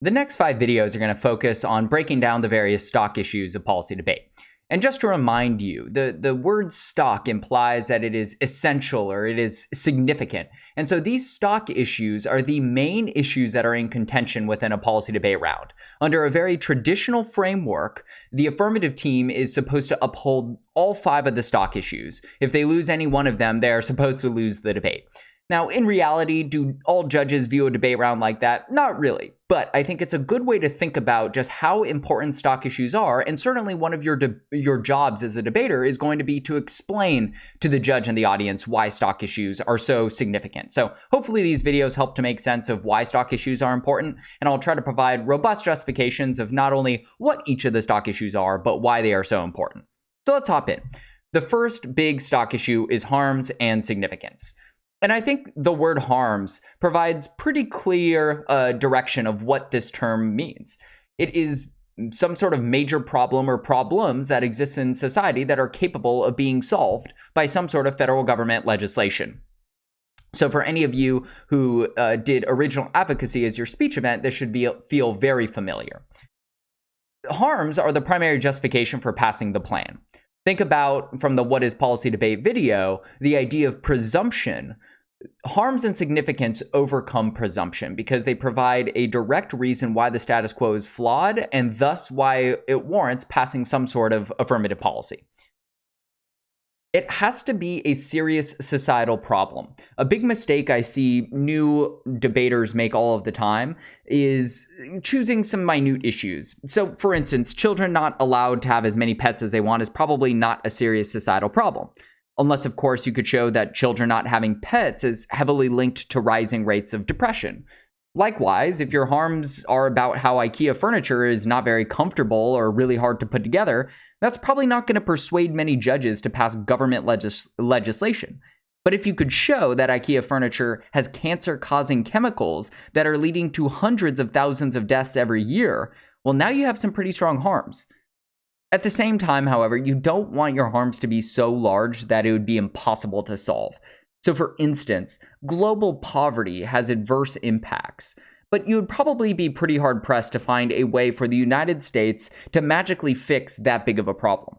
The next 5 videos are going to focus on breaking down the various stock issues of policy debate. And just to remind you, the word stock implies that it is essential or it is significant. And so these stock issues are the main issues that are in contention within a policy debate round. Under a very traditional framework, the affirmative team is supposed to uphold all 5 of the stock issues. If they lose any one of them, they're supposed to lose the debate. Now, in reality, do all judges view a debate round like that? Not really. But I think it's a good way to think about just how important stock issues are, and certainly one of your jobs as a debater is going to be to explain to the judge and the audience why stock issues are so significant. So hopefully these videos help to make sense of why stock issues are important, and I'll try to provide robust justifications of not only what each of the stock issues are, but why they are so important. So let's hop in. The first big stock issue is harms and significance. And I think the word harms provides pretty clear direction of what this term means. It is some sort of major problem or problems that exist in society that are capable of being solved by some sort of federal government legislation. So for any of you who did original advocacy as your speech event, this should feel very familiar. Harms are the primary justification for passing the plan. Think about, from the What is Policy Debate video, the idea of presumption. Harms and significance overcome presumption because they provide a direct reason why the status quo is flawed and thus why it warrants passing some sort of affirmative policy. It has to be a serious societal problem. A big mistake I see new debaters make all of the time is choosing some minute issues. So, for instance, children not allowed to have as many pets as they want is probably not a serious societal problem. Unless, of course, you could show that children not having pets is heavily linked to rising rates of depression. Likewise, if your harms are about how IKEA furniture is not very comfortable or really hard to put together, that's probably not going to persuade many judges to pass government legislation. But if you could show that IKEA furniture has cancer-causing chemicals that are leading to hundreds of thousands of deaths every year, well, now you have some pretty strong harms. At the same time, however, you don't want your harms to be so large that it would be impossible to solve. So for instance, global poverty has adverse impacts, but you would probably be pretty hard-pressed to find a way for the United States to magically fix that big of a problem.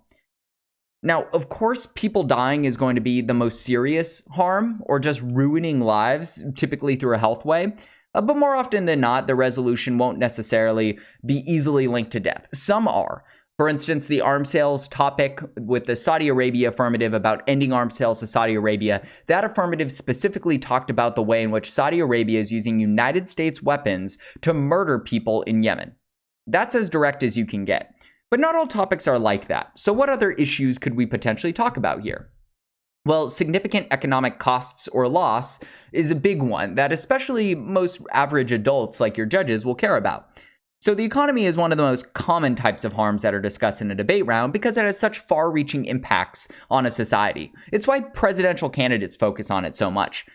Now, of course, people dying is going to be the most serious harm, or just ruining lives, typically through a health way. But more often than not, the resolution won't necessarily be easily linked to death. Some are. For instance, the arms sales topic with the Saudi Arabia affirmative about ending arms sales to Saudi Arabia, that affirmative specifically talked about the way in which Saudi Arabia is using United States weapons to murder people in Yemen. That's as direct as you can get. But not all topics are like that. So what other issues could we potentially talk about here? Well, significant economic costs or loss is a big one that especially most average adults like your judges will care about. So the economy is one of the most common types of harms that are discussed in a debate round because it has such far-reaching impacts on a society. It's why presidential candidates focus on it so much.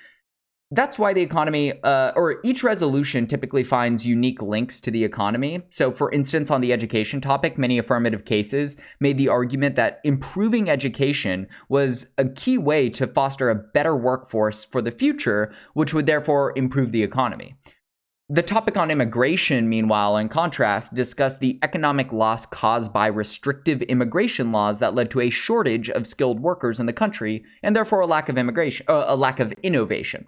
That's why the economy, or each resolution typically finds unique links to the economy. So for instance, on the education topic, many affirmative cases made the argument that improving education was a key way to foster a better workforce for the future, which would therefore improve the economy. The topic on immigration, meanwhile, in contrast, discussed the economic loss caused by restrictive immigration laws that led to a shortage of skilled workers in the country, and therefore a lack of innovation.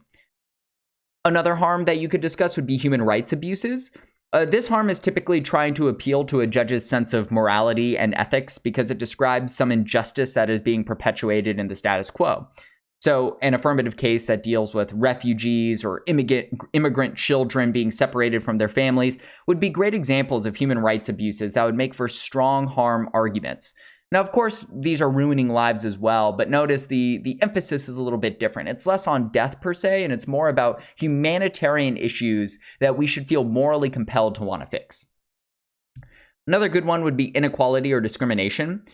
Another harm that you could discuss would be human rights abuses. This harm is typically trying to appeal to a judge's sense of morality and ethics because it describes some injustice that is being perpetuated in the status quo. So an affirmative case that deals with refugees or immigrant children being separated from their families would be great examples of human rights abuses that would make for strong harm arguments. Now, of course, these are ruining lives as well, but notice the emphasis is a little bit different. It's less on death per se, and it's more about humanitarian issues that we should feel morally compelled to want to fix. Another good one would be inequality or discrimination.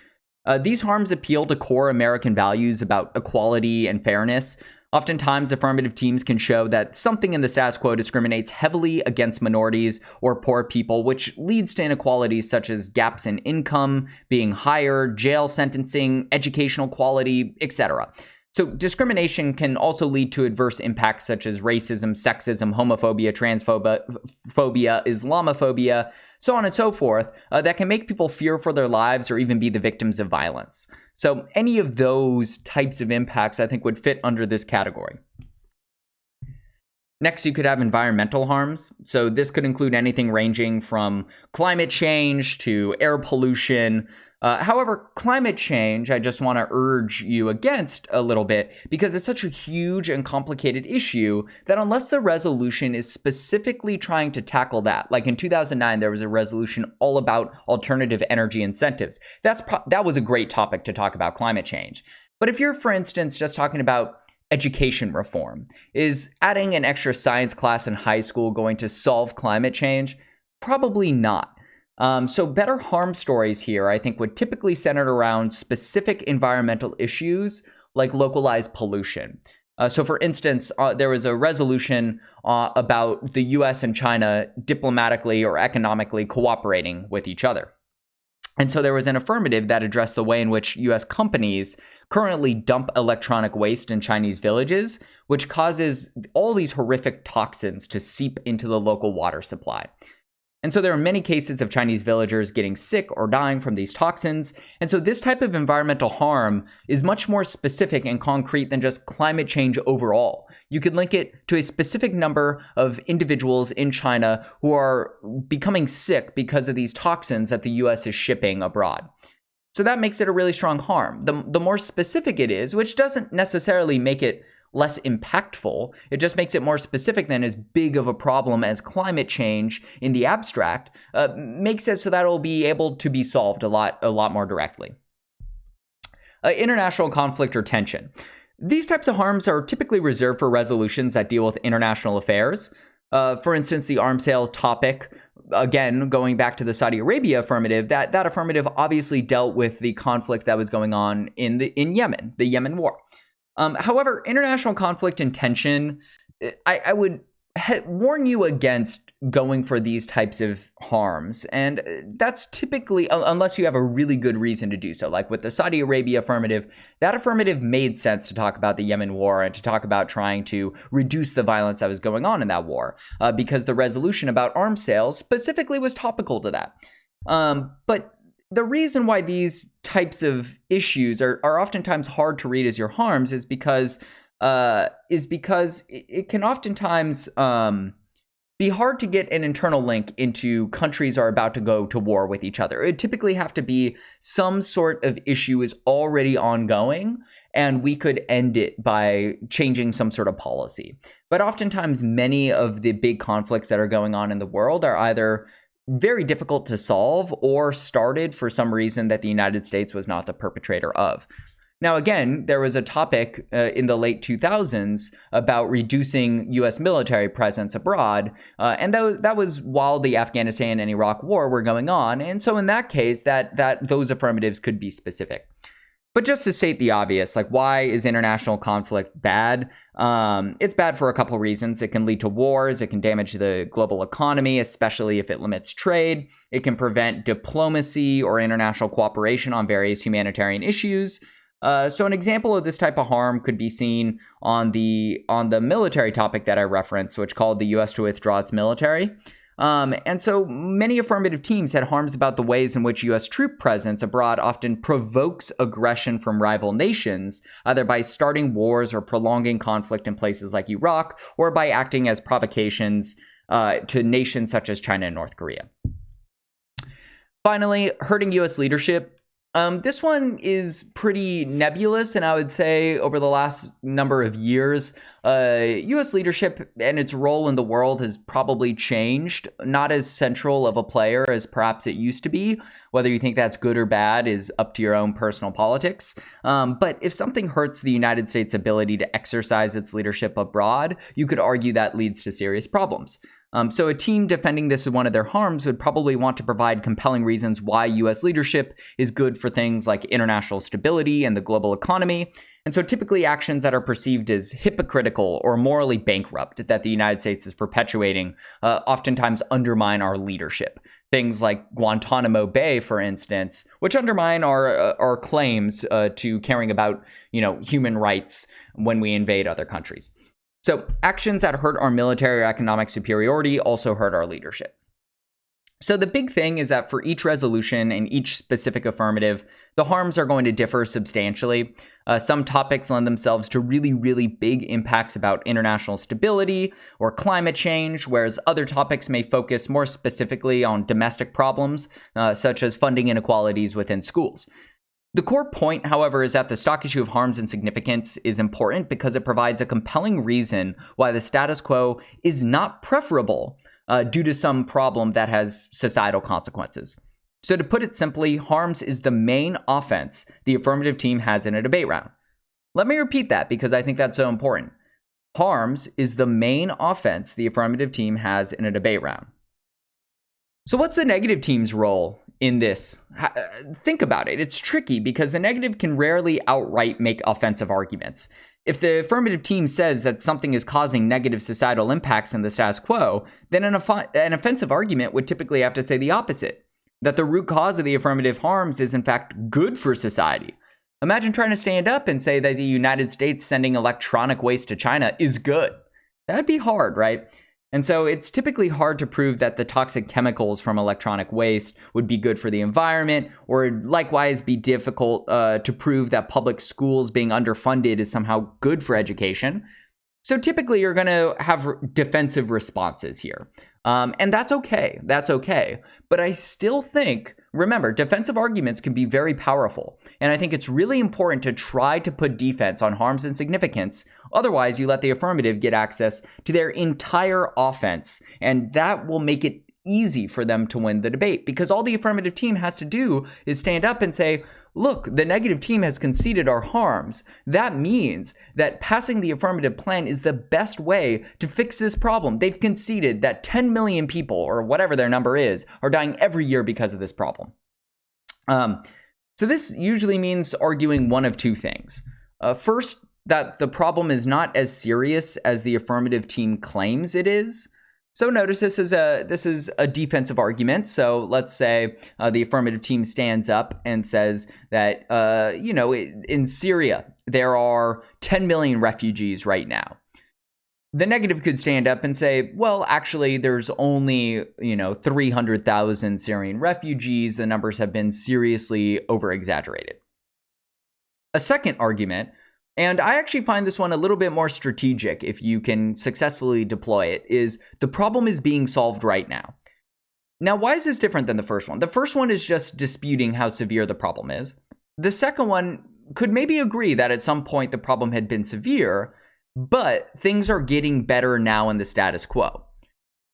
These harms appeal to core American values about equality and fairness. Oftentimes, affirmative teams can show that something in the status quo discriminates heavily against minorities or poor people, which leads to inequalities such as gaps in income, being higher, jail sentencing, educational quality, etc. So discrimination can also lead to adverse impacts such as racism, sexism, homophobia, transphobia, Islamophobia, so on and so forth, that can make people fear for their lives or even be the victims of violence. So any of those types of impacts, I think, would fit under this category. Next, you could have environmental harms. So this could include anything ranging from climate change to air pollution. However, climate change, I just want to urge you against a little bit because it's such a huge and complicated issue that unless the resolution is specifically trying to tackle that, like in 2009, there was a resolution all about alternative energy incentives. That was a great topic to talk about climate change. But if you're, for instance, just talking about education reform, is adding an extra science class in high school going to solve climate change? Probably not. So better harm stories here, I think, would typically center around specific environmental issues like localized pollution. So for instance, there was a resolution about the US and China diplomatically or economically cooperating with each other. And so there was an affirmative that addressed the way in which US companies currently dump electronic waste in Chinese villages, which causes all these horrific toxins to seep into the local water supply. And so there are many cases of Chinese villagers getting sick or dying from these toxins. And so this type of environmental harm is much more specific and concrete than just climate change overall. You could link it to a specific number of individuals in China who are becoming sick because of these toxins that the US is shipping abroad. So that makes it a really strong harm. The more specific it is, which doesn't necessarily make it less impactful, it just makes it more specific than as big of a problem as climate change in the abstract, makes it so that it'll be able to be solved a lot more directly. International conflict or tension. These types of harms are typically reserved for resolutions that deal with international affairs. For instance, the arms sales topic, again, going back to the Saudi Arabia affirmative, that affirmative obviously dealt with the conflict that was going on in Yemen, the Yemen war. However, international conflict and tension, I would warn you against going for these types of harms. And that's typically, unless you have a really good reason to do so, like with the Saudi Arabia affirmative, that affirmative made sense to talk about the Yemen war and to talk about trying to reduce the violence that was going on in that war, because the resolution about arms sales specifically was topical to that. But the reason why these types of issues are oftentimes hard to read as your harms is because it can oftentimes be hard to get an internal link into countries are about to go to war with each other. It typically have to be some sort of issue is already ongoing, and we could end it by changing some sort of policy. But oftentimes, many of the big conflicts that are going on in the world are either very difficult to solve or started for some reason that the United States was not the perpetrator of. Now, again, there was a topic in the late 2000s about reducing U.S. military presence abroad, and that was while the Afghanistan and Iraq war were going on. And so in that case, that those affirmatives could be specific. But just to state the obvious, like, why is international conflict bad? It's bad for a couple reasons. It can lead to wars. It can damage the global economy, especially if it limits trade. It can prevent diplomacy or international cooperation on various humanitarian issues. So an example of this type of harm could be seen on the military topic that I referenced, which called the U.S. to withdraw its military. And so many affirmative teams had harms about the ways in which U.S. troop presence abroad often provokes aggression from rival nations, either by starting wars or prolonging conflict in places like Iraq, or by acting as provocations to nations such as China and North Korea. Finally, hurting U.S. leadership. This one is pretty nebulous, and I would say over the last number of years, U.S. leadership and its role in the world has probably changed. Not as central of a player as perhaps it used to be. Whether you think that's good or bad is up to your own personal politics. But if something hurts the United States' ability to exercise its leadership abroad, you could argue that leads to serious problems. So a team defending this as one of their harms would probably want to provide compelling reasons why U.S. leadership is good for things like international stability and the global economy. And so typically actions that are perceived as hypocritical or morally bankrupt that the United States is perpetuating oftentimes undermine our leadership. Things like Guantanamo Bay, for instance, which undermine our claims to caring about, human rights when we invade other countries. So actions that hurt our military or economic superiority also hurt our leadership. So the big thing is that for each resolution and each specific affirmative, the harms are going to differ substantially. Some topics lend themselves to really, really big impacts about international stability or climate change, whereas other topics may focus more specifically on domestic problems, such as funding inequalities within schools. The core point, however, is that the stock issue of harms and significance is important because it provides a compelling reason why the status quo is not preferable due to some problem that has societal consequences. So to put it simply, harms is the main offense the affirmative team has in a debate round. Let me repeat that because I think that's so important. Harms is the main offense the affirmative team has in a debate round. So what's the negative team's role in this? Think about it. It's tricky because the negative can rarely outright make offensive arguments. If the affirmative team says that something is causing negative societal impacts in the status quo, then an offensive argument would typically have to say the opposite, that the root cause of the affirmative harms is in fact good for society. Imagine trying to stand up and say that the United States sending electronic waste to China is good. That'd be hard, right? And so it's typically hard to prove that the toxic chemicals from electronic waste would be good for the environment, or likewise be difficult to prove that public schools being underfunded is somehow good for education. So typically you're going to have defensive responses here. And that's okay. That's okay. But I still think, remember, defensive arguments can be very powerful. And I think it's really important to try to put defense on harms and significance. Otherwise, you let the affirmative get access to their entire offense. And that will make it easy for them to win the debate, because all the affirmative team has to do is stand up and say, look, the negative team has conceded our harms. That means that passing the affirmative plan is the best way to fix this problem. They've conceded that 10 million people, or whatever their number is, are dying every year because of this problem. So this usually means arguing one of two things. First, that the problem is not as serious as the affirmative team claims it is. So notice this is a defensive argument. So let's say the affirmative team stands up and says that, in Syria, there are 10 million refugees right now. The negative could stand up and say, well, actually, there's only, 300,000 Syrian refugees. The numbers have been seriously over-exaggerated. A second argument, and I actually find this one a little bit more strategic if you can successfully deploy it, is the problem is being solved right now. Now, why is this different than the first one? The first one is just disputing how severe the problem is. The second one could maybe agree that at some point the problem had been severe, but things are getting better now in the status quo.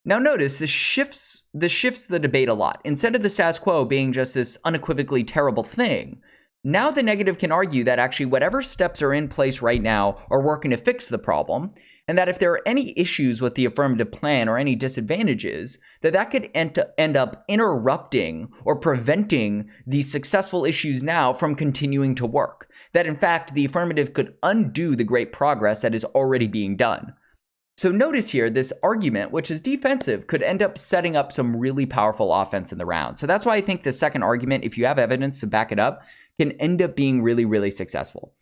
Now notice this shifts the debate a lot. Instead of the status quo being just this unequivocally terrible thing, now the negative can argue that actually whatever steps are in place right now are working to fix the problem, and that if there are any issues with the affirmative plan or any disadvantages, that could end up interrupting or preventing the successful issues now from continuing to work. That in fact, the affirmative could undo the great progress that is already being done. So notice here, this argument, which is defensive, could end up setting up some really powerful offense in the round. So that's why I think the second argument, if you have evidence to back it up, can end up being really, really successful.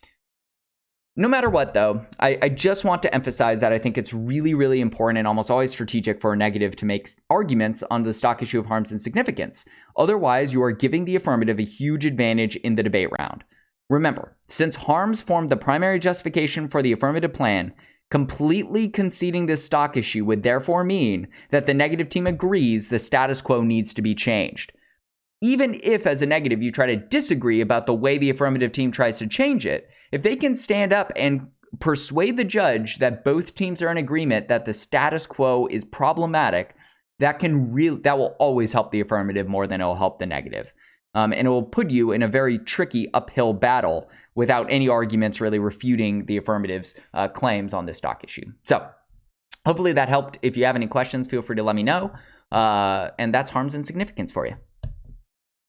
No matter what, though, I just want to emphasize that I think it's really, really important and almost always strategic for a negative to make arguments on the stock issue of harms and significance. Otherwise, you are giving the affirmative a huge advantage in the debate round. Remember, since harms form the primary justification for the affirmative plan, completely conceding this stock issue would therefore mean that the negative team agrees the status quo needs to be changed. Even if, as a negative, you try to disagree about the way the affirmative team tries to change it, if they can stand up and persuade the judge that both teams are in agreement that the status quo is problematic, that will always help the affirmative more than it will help the negative. And it will put you in a very tricky uphill battle without any arguments really refuting the affirmative's claims on this stock issue. So Hopefully that helped. If you have any questions, feel free to let me know. And that's Harms and Significance for you.